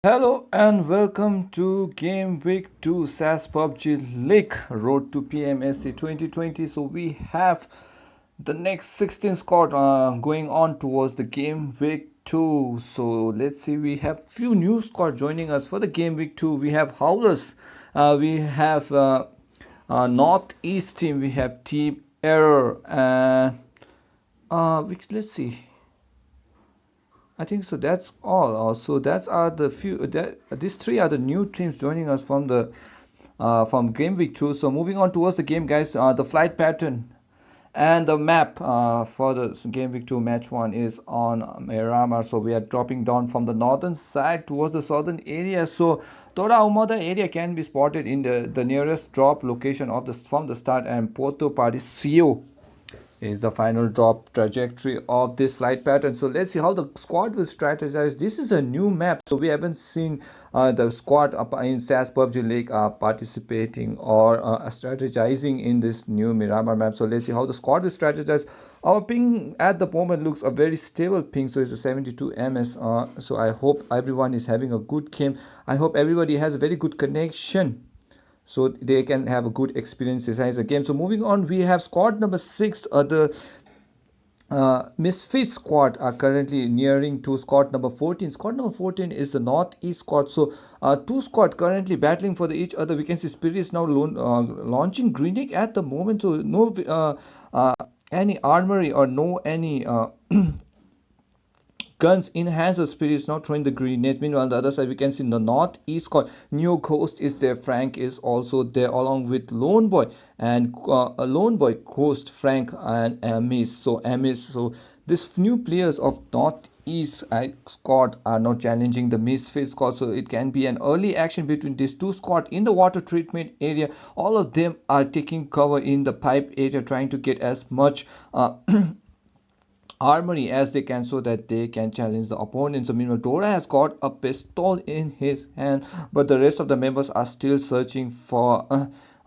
Hello and welcome to Game Week 2 saspubg League Road to PMSC 2020. So we have the next 16 squad going on towards the Game Week 2. So let's see, we have few new squad joining us for the Game Week 2. We have Howlers, we have Northeast team, we have Team Error, and which let's see. I think so. That's all. Also, that's are the few. That these three are the new teams joining us from the from Game Week 2. So moving on towards the game, guys. The flight pattern and the map for the Game Week 2 match 1 is on Myanmar. So we are dropping down from the northern side towards the southern area. So Tora Umada area can be spotted in the nearest drop location of the from the start, and Porto Parisio is the final drop trajectory of this flight pattern. So let's see how the squad will strategize. This is a new map, so we haven't seen the squad up in saspubg League participating or strategizing in this new Miramar map. So let's see how the squad will strategize. Our ping at the moment looks a very stable ping, so it's a 72 ms. So I hope everyone is having a good game. I hope everybody has a very good connection so they can have a good experience inside the game. So moving on, we have squad number 6, the Misfit squad are currently nearing to squad number 14. Squad number 14 is the Northeast squad. So two squad currently battling for each other. We can see Spirit is now launching grenade at the moment. So no any armory or no any guns in hands of spirits now throwing the grenades. Meanwhile, on the other side, we can see in the northeast squad, New Ghost is there, Frank is also there, along with Lone Boy and a Lone Boy, Ghost, Frank, and Amis. So Amis, so these new players of northeast squad are now challenging the Misfit squad. So it can be an early action between these two squad in the water treatment area. All of them are taking cover in the pipe area, trying to get as much armory as they can so that they can challenge the opponent. So meanwhile, Dora has got a pistol in his hand, but the rest of the members are still searching for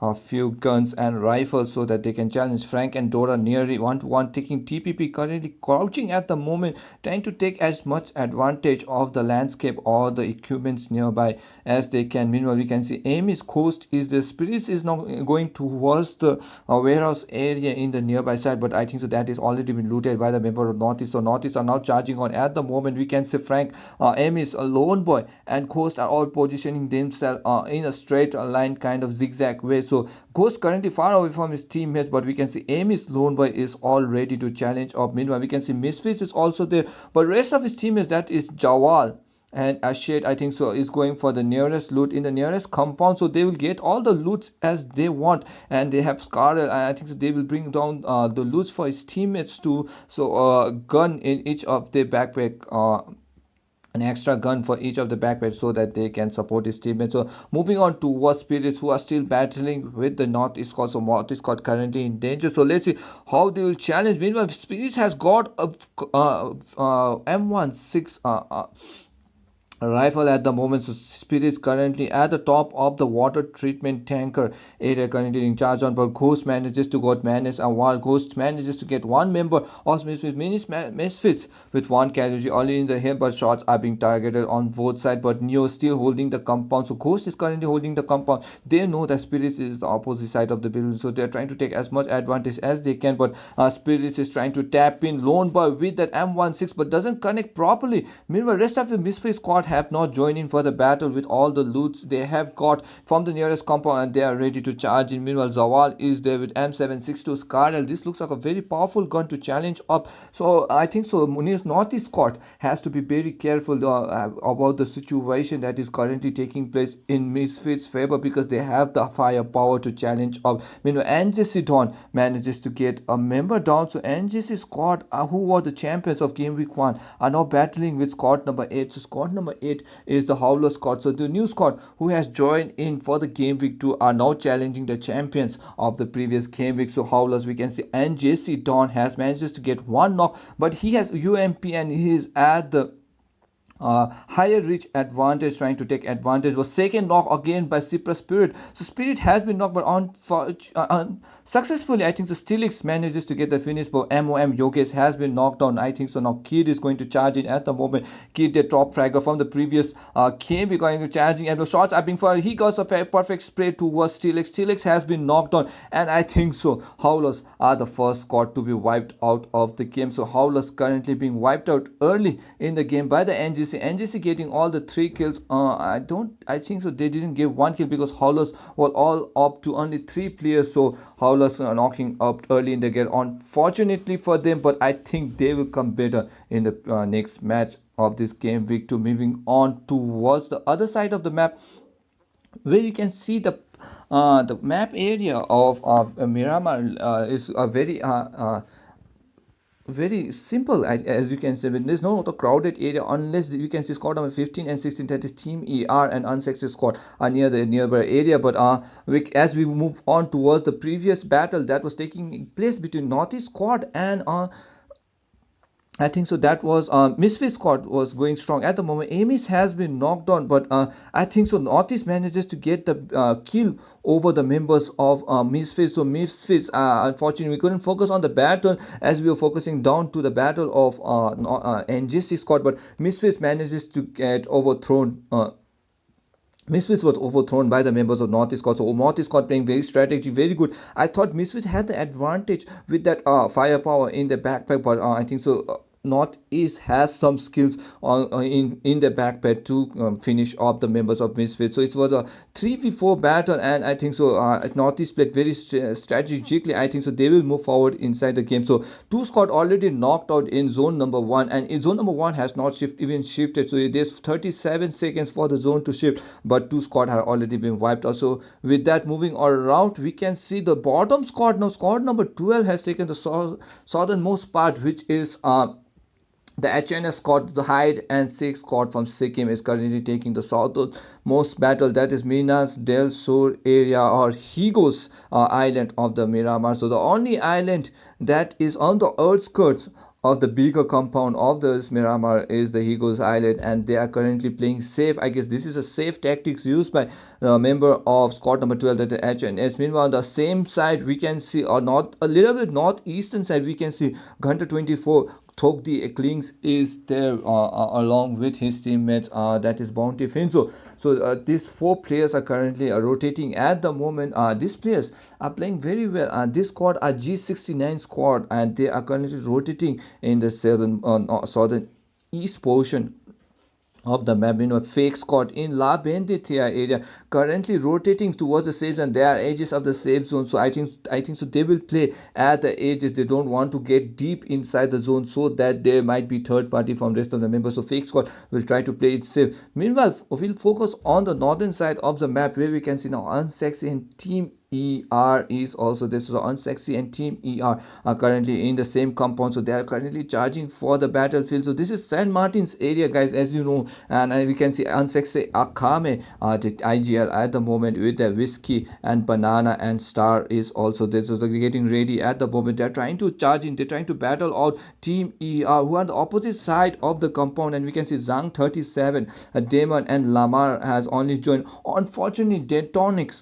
a few guns and rifles so that they can challenge Frank and Dora nearly one to one, taking TPP currently crouching at the moment, trying to take as much advantage of the landscape or the equipments nearby as they can. Meanwhile, we can see Amy's coast is the spirits is now going towards the warehouse area in the nearby side, but I think so that is already been looted by the member of Northeast. So Northeast are now charging on at the moment. We can see Frank, Amy's a lone boy, and Coast are all positioning themselves in a straight line kind of zigzag way. So Ghost currently far away from his teammates, but we can see Amy's lone boy is all ready to challenge up. Meanwhile, we can see Misfits is also there, but rest of his teammates, that is Jawal and Ashade, I think so, is going for the nearest loot in the nearest compound, so they will get all the loots as they want. And they have Scarlet, and I think so they will bring down the loots for his teammates too. So gun in each of their backpack, an extra gun for each of the backpacks so that they can support his teammates. So moving on to what spirits who are still battling with the Northeast squad. So Northeast squad currently in danger. So let's see how they will challenge. Meanwhile, spirits has got a M16 rifle at the moment. So Spirit is currently at the top of the water treatment tanker area, currently in charge on, but Ghost manages to get menace, and while Ghost manages to get one member of Misfits with one casualty only in the hill, but shots are being targeted on both sides. But Neo still holding the compound, so Ghost is currently holding the compound. They know that Spirits is the opposite side of the building, so they're trying to take as much advantage as they can. But Spirits is trying to tap in Lone Boy with that M16, but doesn't connect properly. Meanwhile, rest of the Misfit squad have not joined in for the battle with all the loots they have got from the nearest compound, and they are ready to charge in. Meanwhile, Zawal is there with M762 Scarlet. This looks like a very powerful gun to challenge up. So I think so Munir's Northeast squad has to be very careful about the situation that is currently taking place in Misfits' favor, because they have the firepower to challenge up. Meanwhile, NJC Dawn manages to get a member down. So NJC squad, who were the champions of Game Week 1, are now battling with squad number 8. So squad number 8 is the Howler squad. So the new squad who has joined in for the Game Week 2 are now challenging the champions of the previous Game Week. So Howlers, we can see NJC Dawn has managed to get one knock, but he has UMP and he is at the higher reach advantage, trying to take advantage. Was second knock again by Cyprus Spirit. So Spirit has been knocked, but successfully, I think the Stilix manages to get the finish, but MOM Yogesh has been knocked down. I think so. Now Kid is going to charge in at the moment. Kid, the top fragger from the previous game, we're going to charging, and the shots are being fired. He got a perfect spray towards Stilix. Stilix has been knocked down, and I think so. Howlers are the first squad to be wiped out of the game. So Howlers currently being wiped out early in the game by the NGC. NGC getting all the 3 kills. I think so. They didn't give 1 kill because Howlers were all up to only 3 players. So Howlers are knocking up early in the game. Unfortunately for them, but I think they will come better in the next match of this game week 2. Moving on towards the other side of the map, where you can see the map area of Miramar is a very simple, as you can see. When there's no other crowded area, unless you can see squad number 15 and 16, that is Team ER and Unsexy squad are near the nearby area. But as we move on towards the previous battle that was taking place between Northeast squad and I think so, that was Misfit squad was going strong at the moment. Amis has been knocked on, but I think so Northeast manages to get the kill over the members of Misfits. So Misfits, unfortunately, we couldn't focus on the battle as we were focusing down to the battle of NGC squad, but Misfits manages to get overthrown. Misfits was overthrown by the members of Northeast squad. So Northeast squad playing very strategy, very good. I thought Misfits had the advantage with that firepower in the backpack, but I think so. Northeast has some skills in the backpack to finish off the members of Misfits. So it was a 3v4 battle, and I think so Northeast played very strategically. I think so they will move forward inside the game. So 2 squad already knocked out in zone number 1, and in zone number 1 has not even shifted. So there's 37 seconds for the zone to shift, but 2 squad have already been wiped out. So with that, moving around, we can see the bottom squad now. Squad number 12 has taken the southernmost part, which is the HNS squad, the hide and seek squad from Sikkim, is currently taking the southernmost battle, that is Minas del Sur area, or Higos island of the Miramar. So the only island that is on the outskirts of the bigger compound of this Miramar is the Higos island, and they are currently playing safe. I guess this is a safe tactics used by a member of squad number 12, that is HNS. Meanwhile, on the same side, we can see, or not a little bit northeastern side, we can see Gunter 24 Thokdi Klings is there along with his teammates, that is Bounty Finzo. So these 4 players are currently rotating at the moment. These players are playing very well. This squad are G69 squad, and they are currently rotating in the southern east portion of the map. Fake squad in La Benditia area currently rotating towards the safe zone. They are edges of the safe zone, so I think so they will play at the edges. They don't want to get deep inside the zone, so that there might be third party from rest of the members. So fake squad will try to play it safe. Meanwhile, we'll focus on the northern side of the map, where we can see now Unsexy and Team ER is also this. So Unsexy and Team ER are currently in the same compound, so they are currently charging for the battlefield. So this is San Martin's area, guys, as you know, and we can see Unsexy Akame the IGL at the moment with the whiskey and banana and star is also there. So they're getting ready at the moment. They're trying to charge in, they're trying to battle out Team ER, who are on the opposite side of the compound, and we can see Zhang 37 Damon and Lamar has only joined. Unfortunately, Detonics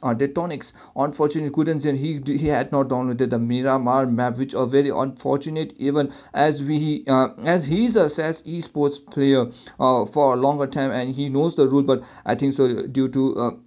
unfortunately couldn't join. He had not downloaded the Miramar map, which are very unfortunate, even as he's a SasEsports player for a longer time, and he knows the rule. But I think so due to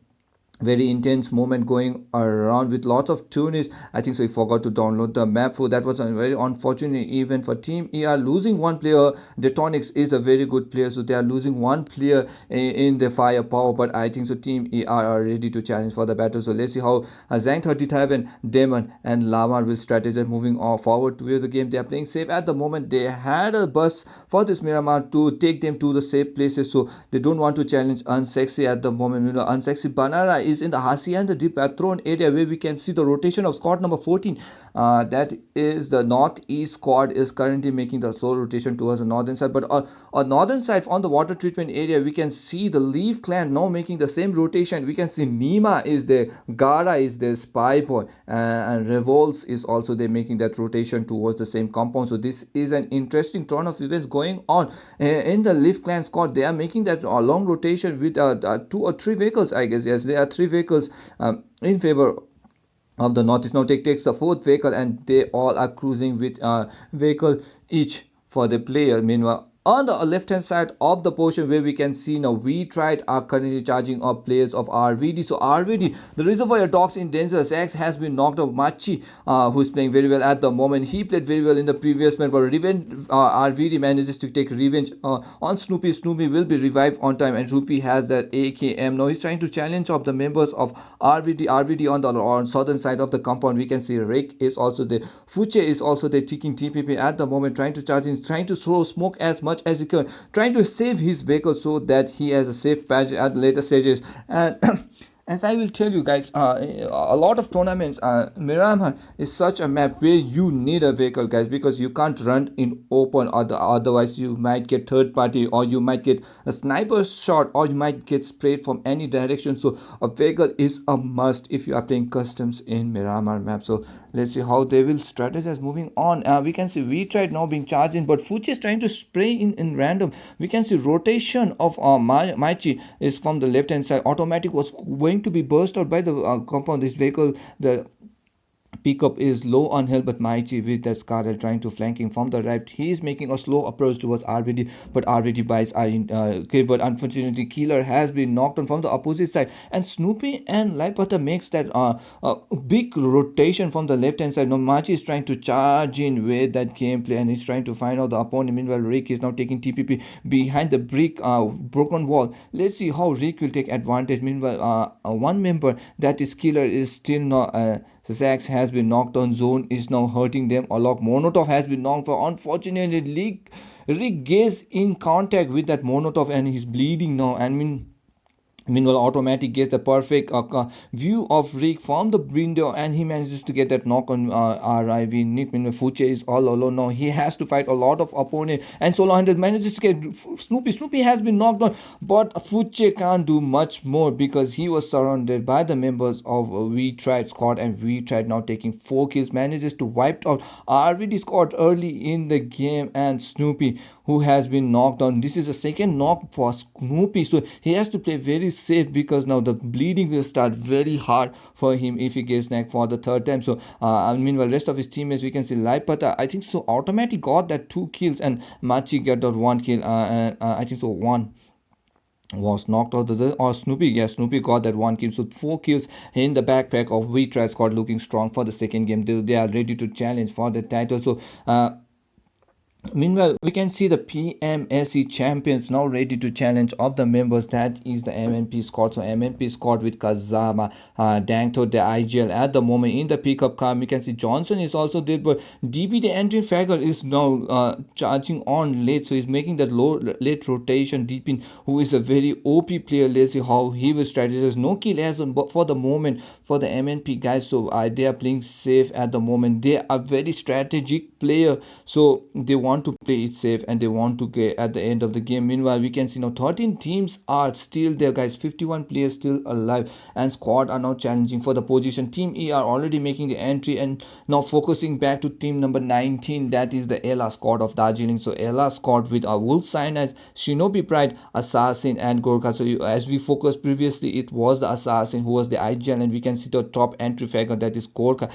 very intense moment going around with lots of tourneys, I think so he forgot to download the map. So that was a very unfortunate event for Team ER. Losing 1 player, Detonics is a very good player, so they are losing 1 player in the firepower, but I think so Team ER are ready to challenge for the battle. So let's see how Zhang 37, Demon and Lamar will strategize moving forward to the game. They are playing safe at the moment. They had a bus for this Miramar to take them to the safe places, so they don't want to challenge Unsexy at the moment. Unsexy Banana is in the Hasian, the deep throne area, where we can see the rotation of squad number 14. that is the northeast squad is currently making the slow rotation towards the northern side. But on northern side on the water treatment area, we can see the Leaf clan now making the same rotation. We can see Nima is there, Gara is there, Spy Boy, and Revolts is also there making that rotation towards the same compound. So this is an interesting turn of events going on in the Leaf clan squad. They are making that long rotation with 2 or 3 vehicles, I guess. Yes, there are 3 vehicles in favor of the northeast. Now takes the 4th vehicle, and they all are cruising with vehicle each for the player. Meanwhile, on the left hand side of the portion where we can see now we tried are currently charging up players of RVD. So RVD, the reservoir dogs in danger. X has been knocked out. Machi, who's playing very well at the moment, he played very well in the previous match, but revenge, RVD manages to take revenge on Snoopy. Snoopy will be revived on time, and Rupee has that AKM. Now he's trying to challenge up the members of RVD on the southern side of the compound. We can see Rick is also there. Fuche is also there taking TPP at the moment, trying to charge in, trying to throw smoke as much as he can, trying to save his vehicle so that he has a safe patch at the later stages. And as I will tell you guys, a lot of tournaments, Myanmar is such a map where you need a vehicle, guys, because you can't run in open, or otherwise you might get third party, or you might get a sniper shot, or you might get sprayed from any direction. So a vehicle is a must if you are playing customs in Myanmar map. So let's see how they will strategize moving on. We can see we tried now being charged in, but Fuchi is trying to spray in random. We can see rotation of Maichi is from the left hand side. Automatic was going to be burst out by the compound. This vehicle, the pickup is low on health, but Maichi with that Scarlet trying to flanking from the right. He is making a slow approach towards RVD, but RVD buys are in okay, but unfortunately Killer has been knocked on from the opposite side, and Snoopy and Laipata makes that big rotation from the left hand side. Now Maichi is trying to charge in with that gameplay, and he's trying to find out the opponent. Meanwhile, Rick is now taking TPP behind the brick broken wall. Let's see how Rick will take advantage. Meanwhile, one member, that is Killer, is still not Zax has been knocked on. Zone is now hurting them a lot. Monotov has been knocked for. Unfortunately, Rick gets in contact with that Monotov, and he's bleeding now. Meanwhile, Automatic gets the perfect view of Rick from the window, and he manages to get that knock on RIV. Nick, meanwhile, Fuche is all alone now. He has to fight a lot of opponent, and Solo 100 manages to get Snoopy. Snoopy has been knocked on, but Fuche can't do much more because he was surrounded by the members of We Tried squad, and We Tried now taking 4 kills, manages to wipe out RVD squad early in the game, and Snoopy, who has been knocked on. This is the second knock for Snoopy, so he has to play very safe because now the bleeding will start very hard for him if he gets knocked for the 3rd time. So meanwhile, rest of his teammates, we can see Laipata, I think so, Automatic got that 2 kills, and Machi got that 1 kill, and I think so 1 was knocked out. Or Snoopy, yes, Snoopy got that 1 kill. So 4 kills in the backpack of We Try squad, looking strong for the second game. They are ready to challenge for the title. So meanwhile, we can see the PMSC champions now ready to challenge of the members. That is the MNP squad. So MNP squad with Kazama, Dangto, the IGL at the moment in the pickup car. We can see Johnson is also there, but DB, the entry fagger, is now charging on late. So he's making that late rotation. Deepin, who is a very OP player. Let's see how he will strategize. No kill as for the moment for the MNP guys. So they are playing safe at the moment. They are very strategic player. So they want to play it safe, and they want to get at the end of the game. Meanwhile, we can see now 13 teams are still there, guys. 51 players still alive, and squad are now challenging for the position. Team E are already making the entry, and now focusing back to team number 19, that is the Ella squad of Darjeeling. So Ella squad with a Wolf Sign as Shinobi Pride, Assassin, and Gorkha. So as we focused previously, it was the Assassin who was the IGL, and we can see the top entry figure, that is Gorkha.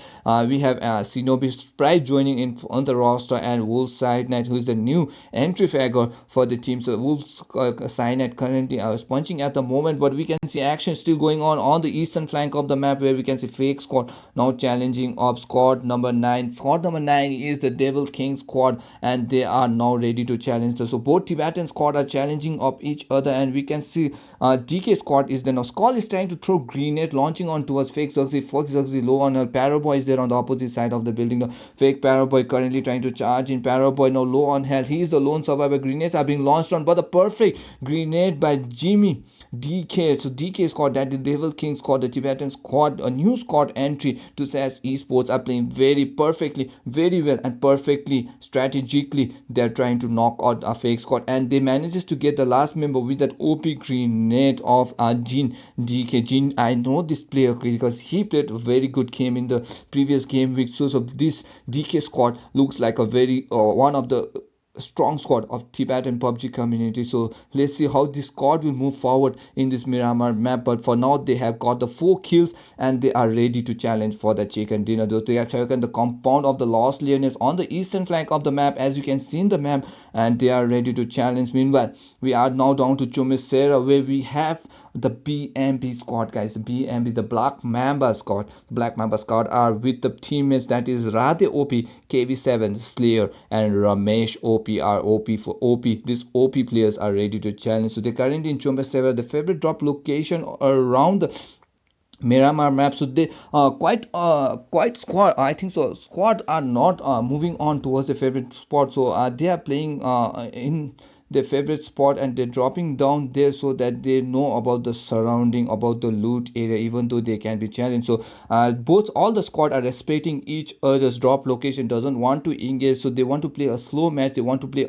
We have Shinobi Pride joining in on the roster, and Wolf Sign Knight, who is the new entry figure for the team. So Wolves Knight currently is punching at the moment, but we can see action still going on the eastern flank of the map, where we can see Fake squad now challenging of squad number 9. Squad number 9 is the Devil King squad, and they are now ready to challenge. So both Tibetan squad are challenging of each other, and we can see DK squad is there now. Skull is trying to throw grenade, launching on towards Fake Zuxi. Fake Zuxi low on her. Paraboy is there on the opposite side of the building. The Fake Paraboy currently trying to charge in. Paraboy now low on health. He is the lone survivor. Grenades are being launched on, but the perfect grenade by Jimmy DK. So DK squad, that the Devil King squad, the Tibetan squad, a new squad entry to SAS Esports, are playing very perfectly, very well, and perfectly strategically. They're trying to knock out a fake squad, and they manages to get the last member with that OP grenade of Jin DK. Jin, I know this player because he played a very good game in the previous game week. So this DK squad looks like a very one of the strong squad of Tibetan PUBG community. So let's see how this squad will move forward in this Myanmar map. But for now, they have got the 4 kills and they are ready to challenge for the chicken dinner. Though they have taken the compound of the Lost Leones on the eastern flank of the map, as you can see in the map, and they are ready to challenge. Meanwhile, we are now down to Chumisera, where we have the BMP squad, guys. The BMP, the Black Mamba squad. Black Mamba squad are with the teammates, that is Radhe OP, KV7, Slayer, and Ramesh OP are OP for OP. These OP players are ready to challenge. So they're currently in Chumisera, the favorite drop location around the Myanmar map. So they quite squad, I think so, squad are not moving on towards the favorite spot. So they are playing in their favorite spot, and they're dropping down there so that they know about the surrounding, about the loot area, even though they can be challenged. So both all the squad are respecting each other's drop location, doesn't want to engage. So they want to play a slow match, they want to play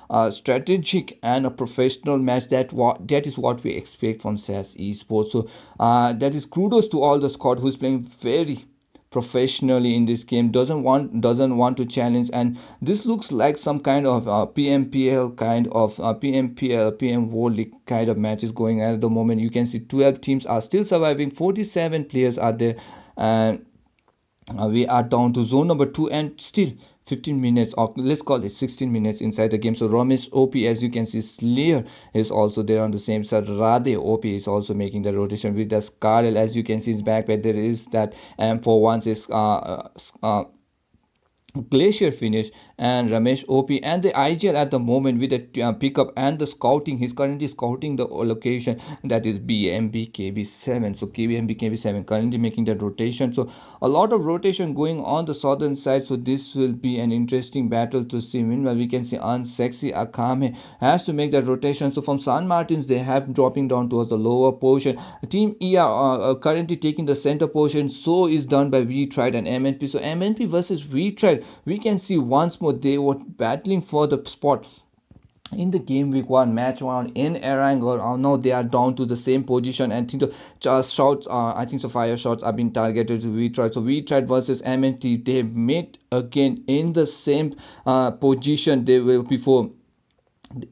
a strategic and a professional match. That is what we expect from SAS Esports. So that is kudos to all the squad who's playing very professionally in this game, doesn't want to challenge. And this looks like some kind of PMPL kind of PMPL PM World League kind of matches going on at the moment. You can see 12 teams are still surviving, 47 players are there, and we are down to zone number 2, and still 15 minutes, or let's call it 16 minutes inside the game. So Ramesh OP, as you can see, Slayer is also there on the same side. Radhe OP is also making the rotation with the Scarlet, as you can see his backpack. There is that M41 is Glacier finish, and Ramesh OP and the IGL at the moment with the pickup and the scouting. He's currently scouting the location, that is BMB KB7. So BMB KB7 currently making that rotation. So a lot of rotation going on the southern side. So this will be an interesting battle to see. Meanwhile, we can see Unsexy Akame has to make that rotation. So from San Martins, they have dropping down towards the lower portion. Team ER currently taking the center portion. So is done by V-Tride and MNP. So MNP versus V-Tride, we can see once more they were battling for the spot in the game week 1 match 1 in Erangel. Now they are down to the same position, and I think the shots I think so fire shots are being targeted to V-Tride. So V-Tride versus MNT, they met again in the same position they were before.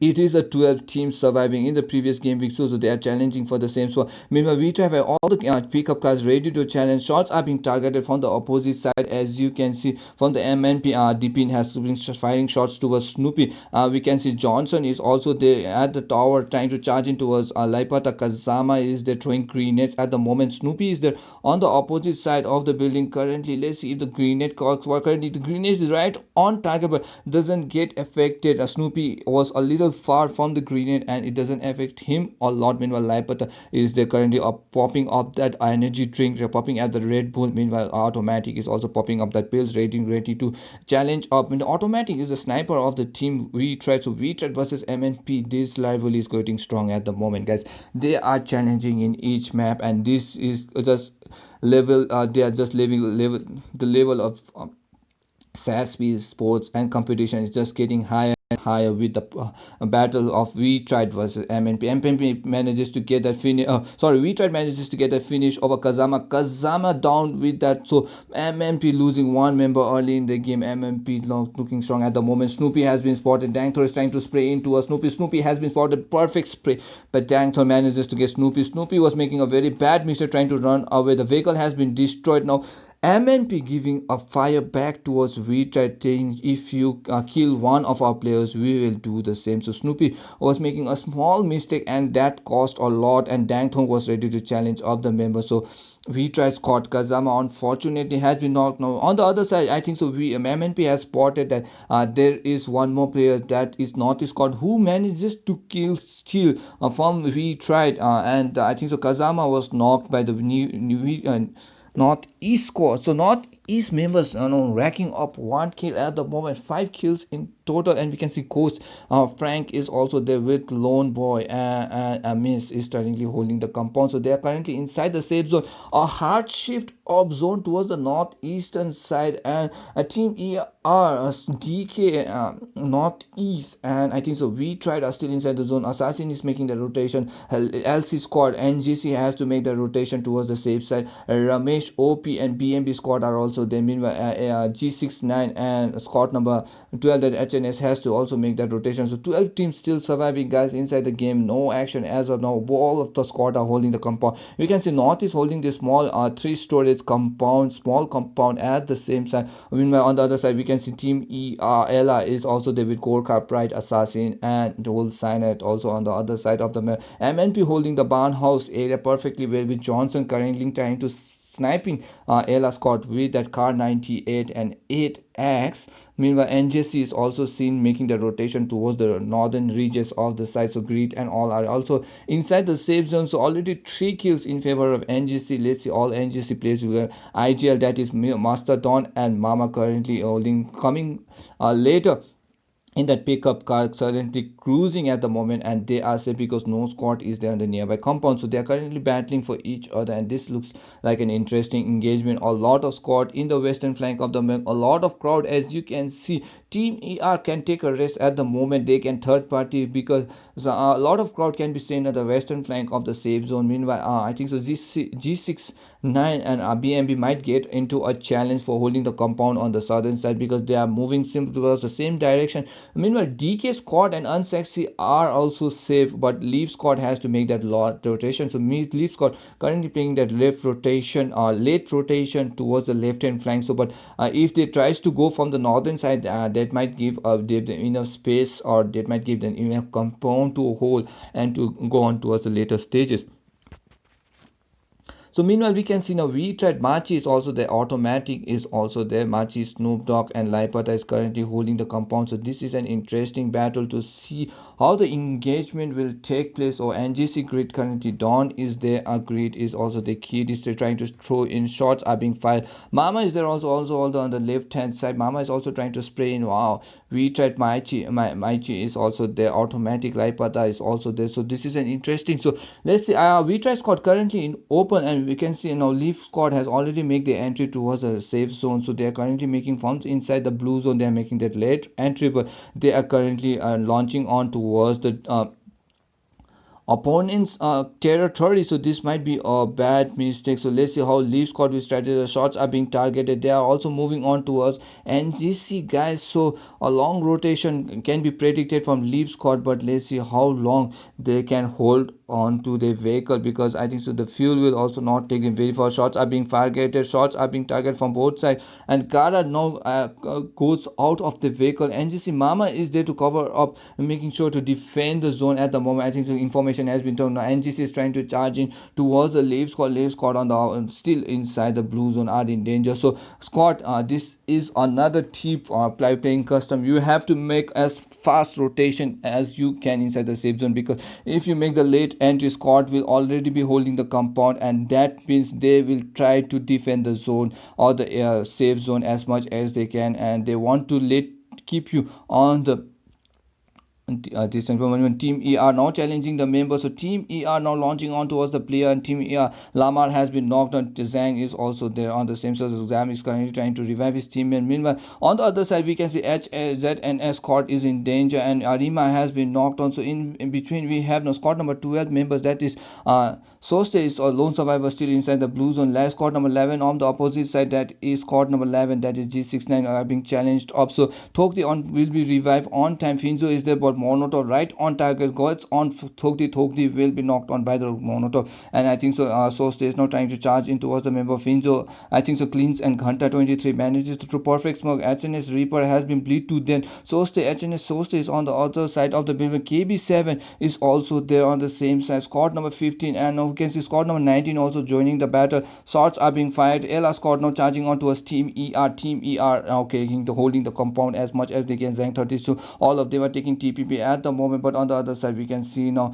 It is a 12 team surviving in the previous game week, so they are challenging for the same spot. Meanwhile, we have all the pickup cars ready to challenge. Shots are being targeted from the opposite side, as you can see from the MNP. Deepin has been firing shots towards Snoopy. We can see Johnson is also there at the tower trying to charge in towards Laipata. Kazama is there throwing grenades at the moment. Snoopy is there on the opposite side of the building currently. Let's see if the grenade corks work. Currently the grenade is right on target but doesn't get affected. Snoopy was a little far from the grenade and it doesn't affect him a lot. Meanwhile, Laipata is there currently popping up that energy drink. They're popping at the Red Bull. Meanwhile, Automatic is also popping up that pills, ready to challenge up. And Automatic is the sniper of the team V-Tride. So V-Tride versus MNP, this rivalry is getting strong at the moment, guys. They are challenging in each map, and this is just level. They are just the level of SasEsports and competition is just getting higher and higher with the battle of V-Tride versus MNP. MNP manages to get that finish. V-Tride manages to get a finish over Kazama. Kazama down with that. So MNP losing one member early in the game. MNP looking strong at the moment. Snoopy has been spotted. Dangthor is trying to spray into a Snoopy. Snoopy has been spotted. Perfect spray, but Dangthor manages to get Snoopy. Snoopy was making a very bad mistake trying to run away. The vehicle has been destroyed now. MNP giving a fire back towards V-Tride, saying if you kill one of our players, we will do the same. So Snoopy was making a small mistake and that cost a lot, and Dangthong was ready to challenge up the member. So V-Tride squad Kazama unfortunately has been knocked. Now on the other side, I think so MNP has spotted that there is one more player, that is Northeast squad, who manages to steal from V-Tride, and I think so Kazama was knocked by the Northeast squad. So Northeast members racking up 1 kill at the moment, 5 kills in total, and we can see Ghost Frank is also there with Lone Boy, and Amis is currently holding the compound. So they are currently inside the safe zone. A hard shift of zone towards the northeastern side, and a team ER DK northeast, and I think so we tried are still inside the zone. Assassin is making the rotation. LC squad NGC has to make the rotation towards the safe side. Ramesh OP and BMB squad are also there. Meanwhile G69 and squad number 12, that HNS, has to also make that rotation. So 12 teams still surviving, guys, inside the game. No action as of now. All of the squad are holding the compound. You can see North is holding the small 3 storage compound, small compound at the same side. Meanwhile on the other side we can see team Ella is also there with Gorkha Pride, Assassin and Dole Signet also on the other side of the map. MNP holding the barn house area perfectly well, with Johnson currently trying to sniping Ella Scott with that car 98 and 8x. Meanwhile NJC is also seen making the rotation towards the northern regions of the site. So Greed and all are also inside the safe zone. So already 3 kills in favor of NGC. Let's see all NGC players with IGL, that is Master Don and Mama currently holding, coming later in that pickup car, currently cruising at the moment, and they are safe because no squad is there in the nearby compound. So they are currently battling for each other, and this looks like an interesting engagement. A lot of squad in the western flank of the map, a lot of crowd, as you can see. Team ER can take a rest at the moment. They can third party because a lot of crowd can be seen at the western flank of the safe zone. Meanwhile I think so G69 and BMB might get into a challenge for holding the compound on the southern side, because they are moving simply towards the same direction. Meanwhile DK squad and Unsexy are also safe, but Leaf squad has to make that rotation. So Leaf squad currently playing that left rotation or late rotation towards the left hand flank. So but if they tries to go from the northern side, that might give them enough space, or that might give them enough compound to hold and to go on towards the later stages. So meanwhile we can see now we tried Machi is also there, Automatic is also there, Machi, Snoop Dogg and Laipata is currently holding the compound. So this is an interesting battle to see how the engagement will take place. Or NGC Grid currently, Dawn is there, Grid is also the Kid is trying to throw in, shots are being fired. Mama is there also on the left hand side. Mama is also trying to spray in. Wow, we tried Maichi is also there, Automatic, Laipata is also there. So this is an interesting. So let's see, we try squad currently in open, and we can see now Leaf squad has already made the entry towards the safe zone. So they are currently making forms inside the blue zone. They are making that late entry, but they are currently launching on towards the opponent's territory. So this might be a bad mistake. So let's see how Leaf squad will strategy. The shots are being targeted. They are also moving on towards NGC, guys. So a long rotation can be predicted from Leaf squad, but let's see how long they can hold on to the vehicle, because I think so the fuel will also not take them very far. Shots are being targeted, from both sides, and Gara now goes out of the vehicle. NGC Mama is there to cover up, making sure to defend the zone at the moment. I think the information has been told now. NGC is trying to charge in towards the Leaf squad on the still inside the blue zone are in danger. So squad, this is another tip playing custom. You have to make as fast rotation as you can inside the safe zone, because if you make the late entry, squad will already be holding the compound, and that means they will try to defend the zone or the safe zone as much as they can, and they want to keep you on the this information. Team ER now challenging the members. So Team ER now launching on towards the player, and Team ER Lamar has been knocked on. Zhang is also there on the same side. Zhang is currently trying to revive his teammate. Meanwhile on the other side we can see ZNS squad is in danger, and Arima has been knocked on. So in between we have now squad number 12 members, that is Soste is a lone survivor still inside the blue zone. Last squad number 11 on the opposite side, that is squad number 11, that is G69 are being challenged up. So Thokti will be revived on time. Finzo is there, but Monotov right on target, goes on Thokti will be knocked on by the Monotov, and I think so Soste is now trying to charge in towards the member Finzo. I think so cleans, and Ghanta 23 manages to perfect smoke. HNS Reaper has been bleed to them. Soste is on the other side of the building. KB7 is also there on the same side. Squad number 15, and now we can see squad number 19 also joining the battle. Shots are being fired. Ella squad now charging on towards Team ER. Team ER okay, holding the compound as much as they can. Zhang 32, all of them are taking TPP at the moment, but on the other side we can see now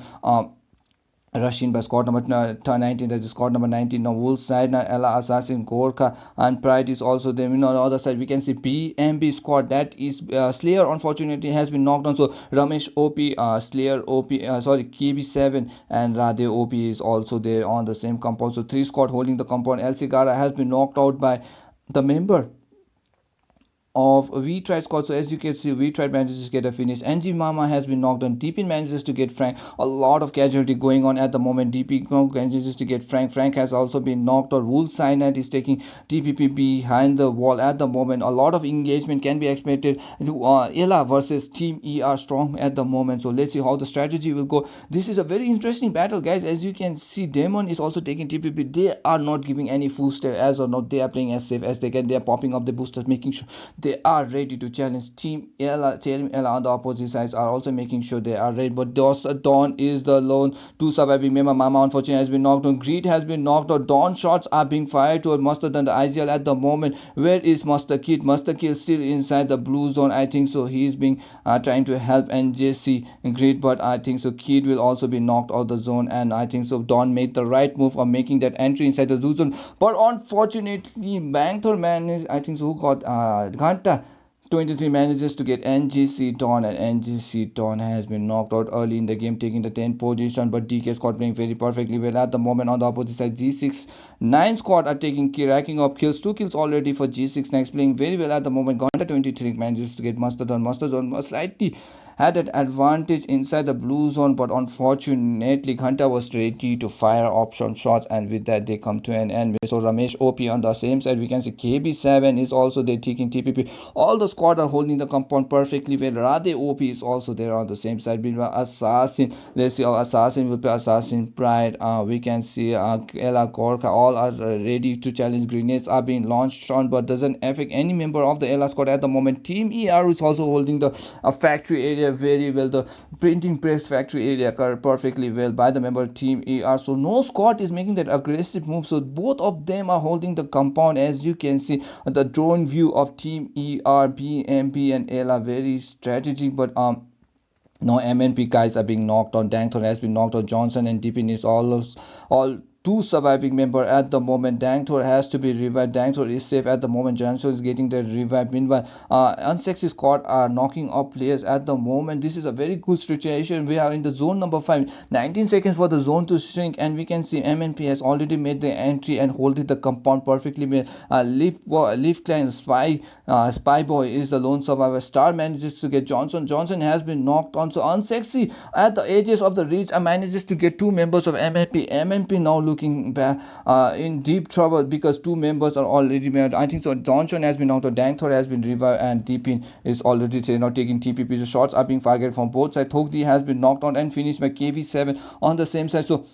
Russian by squad number 19, that is squad number 19. Now Wolves side, now Ella Assassin, Gorkha and Pride is also there. On the other side we can see BMB squad, that is Slayer unfortunately has been knocked on. So Ramesh OP, Slayer OP, sorry, KB7 and Radhe OP is also there on the same compound. So 3 squad holding the compound. El Cigara has been knocked out by the member of We Tried squad. So as you can see, We Tried manages to get a finish. NG Mama has been knocked on. DP manages to get Frank. A lot of casualty going on at the moment. DP manages to get Frank. Frank has also been knocked out. Wolf Sinat is taking TPP behind the wall at the moment. A lot of engagement can be expected to Ella versus Team ER Strong at the moment. So let's see how the strategy will go. This is a very interesting battle, guys. As you can see, Demon is also taking TPP. They are not giving any full step as or not. They are playing as safe as they can. They are popping up the boosters, making sure they are ready to challenge. Team Ella on the opposite sides are also making sure they are ready. But Dawn is the lone two surviving member. Mama unfortunately has been knocked on. Greed has been knocked out. Dawn shots are being fired toward Mustard and the IGL at the moment. Where is Master Kid? Master Kid is still inside the blue zone, I think so. He's being trying to help NJC Greed, but I think so Kid will also be knocked out the zone, and I think so Dawn made the right move of making that entry inside the blue zone. But unfortunately Bangthor man is, I think so, who got Ghanta 23 manages to get NGC Dawn, and NGC Dawn has been knocked out early in the game, taking the 10th position. But DK squad playing very perfectly well at the moment. On the opposite side, G6 9 squad are racking up kills. 2 kills already for G6 next, playing very well at the moment. Gonta 23 manages to get Mustard on. Mustard on slightly had an advantage inside the blue zone, but unfortunately Ghanta was ready to fire option shots, and with that they come to an end. So Ramesh OP on the same side, we can see KB7 is also there taking TPP. All the squad are holding the compound perfectly well. Radhe OP is also there on the same side. Assassin, let's see how Assassin will play. Assassin Pride, we can see Ella Gorkha, all are ready to challenge. Grenades are being launched on, but doesn't affect any member of the Ella squad at the moment. Team ER is also holding the factory area very well. The printing press factory area perfectly well by the member Team ER. So no squad is making that aggressive move. So both of them are holding the compound. As you can see, the drone view of Team ER, BMP and Ella, very strategic, but no MNP guys are being knocked on. Dangthor has been knocked on. Johnson and Dipin is all 2 surviving member at the moment. Dangthor has to be revived. Dangthor is safe at the moment. Johnson is getting the revive. Meanwhile, Unsexy squad are knocking up players at the moment. This is a very good situation. We are in the zone number 5. 19 seconds for the zone to shrink, and we can see MNP has already made the entry and holding the compound perfectly. Leaf Clan Spy Boy is the lone survivor. Star manages to get Johnson. Johnson has been knocked on. So Unsexy at the edges of the reach manages to get 2 members of MNP. MNP now looking back in deep trouble because 2 members are already made. I think so. Johnson has been knocked out. Dangthor has been revived, and Deepin is already now taking TPP. The shots are being fired from both sides. Thokdi has been knocked out and finished by KV7 on the same side. So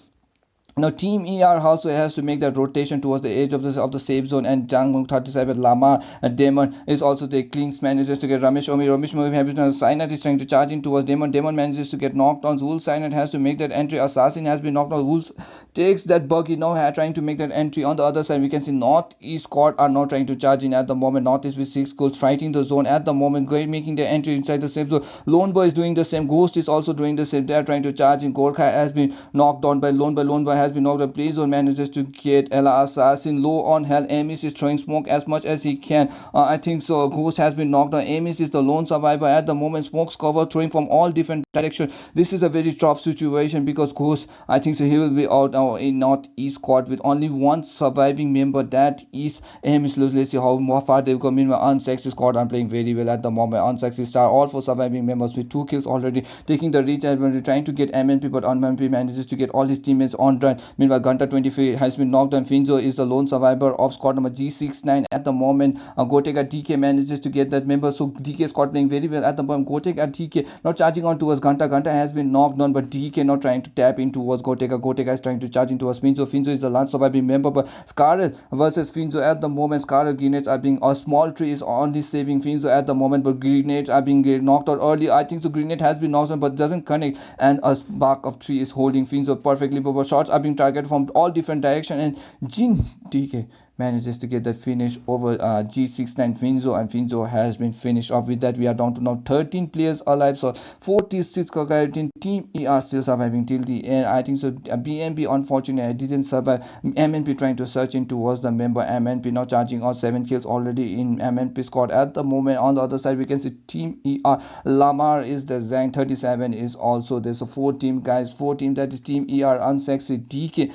now Team ER also has to make that rotation towards the edge of the safe zone, and Jangmung 37 Lamar and Demon is also the cleans manages to get Ramesh Omi. Sinat is trying to charge in towards Demon. Demon manages to get knocked on. Wolf Sinat has to make that entry. Assassin has been knocked on. Wolf takes that buggy now, trying to make that entry. On the other side, we can see Northeast squad are now trying to charge in at the moment. Northeast with 6 goals fighting the zone at the moment, making the entry inside the safe zone. Lone Boy is doing the same. Ghost is also doing the same. They are trying to charge in. Gorkha has been knocked down by Lone Boy. Lone Boy has been knocked. The play zone manages to get Ella Assassin low on health. Amis is throwing smoke as much as he can. I think so. Ghost has been knocked down. Amis is the lone survivor at the moment. Smoke's cover throwing from all different directions. This is a very tough situation because Ghost, I think so, he will be out now in Northeast squad with only 1 surviving member. That is Amis. Let's see how far they've come in. Unsexy squad are playing very well at the moment. Unsexy star, all 4 surviving members with 2 kills already, taking the reach and trying to get MNP, but MNP manages to get all his teammates on run. Meanwhile, Gunter 23 has been knocked down. Finzo is the lone survivor of squad number G69 at the moment. Gotega DK manages to get that member. So DK squad playing very well at the moment. Gotega DK not charging on towards Gunter. Gunter has been knocked down, but DK not trying to tap in towards Gotega. Gotega is trying to charge into towards Finzo. Finzo is the last surviving member, but Scarlet versus Finzo at the moment. Scarlet grenades are being, a small tree is only saving Finzo at the moment, but grenades are being knocked out early. I think so. Grenade has been knocked down, but doesn't connect, and a bark of tree is holding Finzo perfectly. But shots are being targeted from all different directions, and Jin DK manages to get the finish over G69 Finzo, and Finzo has been finished off. With that, we are down to now 13 players alive, so 46 Kakarin Team ER still surviving till the end. I think so. BNP unfortunately didn't survive. MNP trying to search in towards the member. MNP now charging on 7 kills already in MNP squad at the moment. On the other side, we can see Team ER Lamar is the Zang 37 is also there. So 4 team guys, 4 team, that is Team ER, Unsexy, DK,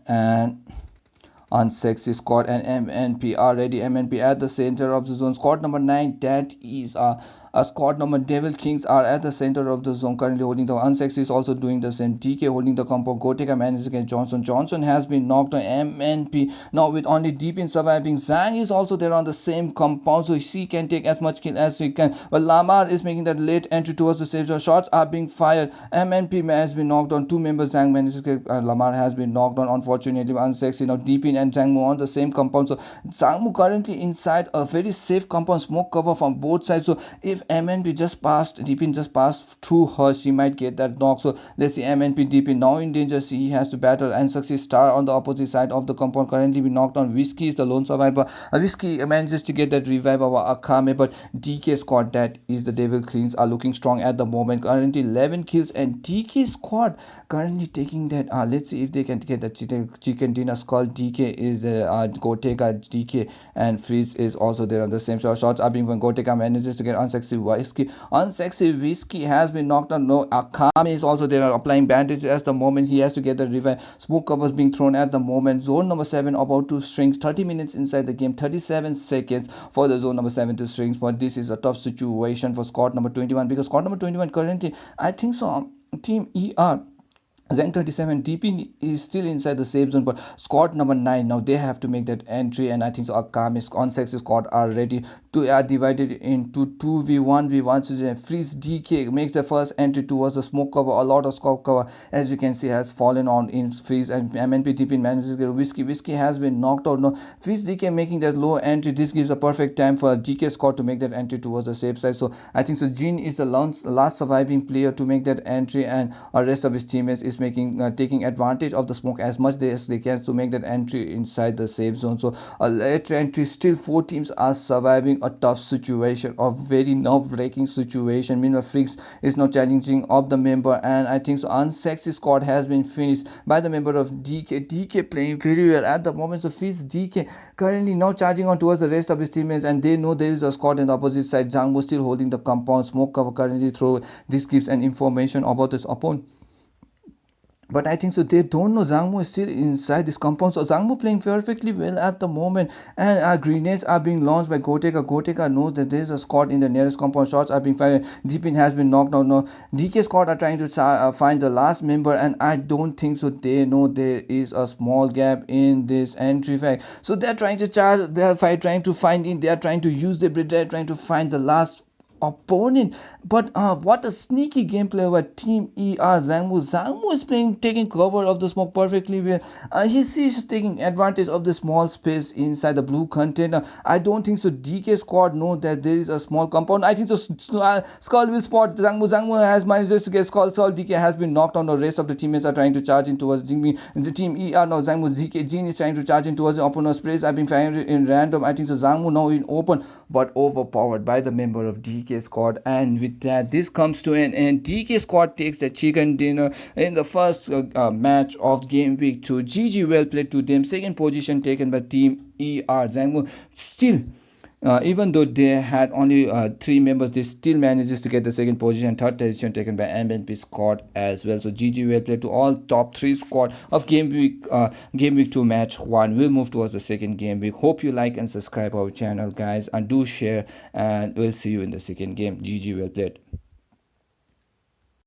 and Unsexy squad, and MNP are ready. MNP at the center of the zone. Squad number 9, that is a squad number Devil Kings are at the center of the zone, currently holding the. Unsexy is also doing the same. DK holding the compo. Goteka manages against Johnson. Johnson has been knocked on. MNP now with only deep in surviving. Zhang is also there on the same compound, so she can take as much kill as she can. But Lamar is making that late entry towards the safe zone. Shots are being fired. MNP has been knocked on. 2 members Zhang manages to get, Lamar has been knocked on. Unfortunately, Unsexy now deep in and Zhangmu on the same compound. So Zhangmu currently inside a very safe compound, smoke cover from both sides. So if MNP just passed, Deepin just passed through her, she might get that knock. So let's see MNP Deepin now in danger. He has to battle and succeed. Star on the opposite side of the compound currently be knocked on. Whiskey is the lone survivor. Whiskey manages to get that revive of Akame, but DK squad, that is the Devil Cleans, are looking strong at the moment. Currently 11 kills, and DK squad currently taking that. Let's see if they can get the chicken dinner skull. DK is Goteka, DK, and Freeze is also there on the same shot. Shots are being when Goteka manages to get Unsexy Whiskey. Unsexy Whiskey has been knocked on. No, Akame is also there applying bandages at the moment. He has to get the revive. Smoke covers being thrown at the moment. Zone number 7 about to shrink. 30 minutes inside the game. 37 seconds for the zone number 7 to shrink. But this is a tough situation for squad number 21, because squad number 21 currently, I think so, Team ER Zen 37 DP is still inside the safe zone, but squad number 9 now they have to make that entry, and I think so Akami's Unsexy squad are ready to are divided into 2v1v1. So Freeze DK makes the first entry towards the smoke cover. A lot of smoke cover, as you can see, has fallen on in Freeze, and MNP DP manages to get Whiskey has been knocked out. Now Freeze DK making that low entry. This gives a perfect time for DK squad to make that entry towards the safe side. So I think so Jin is the last surviving player to make that entry, and the rest of his teammates is making taking advantage of the smoke as much as they can to make that entry inside the safe zone. So a late entry, still 4 teams are surviving a tough situation, a very nerve-wracking situation. Meanwhile Freaks is now challenging of the member, and I think so Unsexy squad has been finished by the member of DK playing very well at the moment. So Freaks DK currently now charging on towards the rest of his teammates, and they know there is a squad on the opposite side. Zhangmo still holding the compound, smoke cover currently through. This gives an information about his opponent, but I think so they don't know Zhangmo is still inside this compound. So Zhangmo playing perfectly well at the moment, and grenades are being launched by Goteka. Goteka knows that there is a squad in the nearest compound. Shots are being fired. Deepin has been knocked out. Now DK squad are trying to find the last member, and I don't think so they know there is a small gap in this entry fact. So they're trying to charge, they're trying to find in, they're trying to use the bridge, they're trying to find the last opponent. But what a sneaky gameplay over Team ER. Zhangmu is playing, taking cover of the smoke perfectly well. He's taking advantage of the small space inside the blue container. I don't think so DK squad know that there is a small compound. I think so Skull will spot Zhangmu has managed to get Skull. DK has been knocked on. The rest of the teammates are trying to charge in towards the Team ER. Now Zhangmu DK Jin is trying to charge in towards the opponent. Sprays have been fired in random. I think so Zhangmu now in open, but overpowered by the member of DK squad. And with that, this comes to an end. DK squad takes the chicken dinner in the first match of game week 2. GG, well played to them. Second position taken by Team ER. Zhangmu still, even though they had only 3 members, they still manages to get the second position. Third position taken by MNP squad as well. So GG, well played to all top 3 squad of game week 2 match 1. We'll move towards the second game week. Hope you like and subscribe our channel, guys, and do share, and we'll see you in the second game. GG, well played.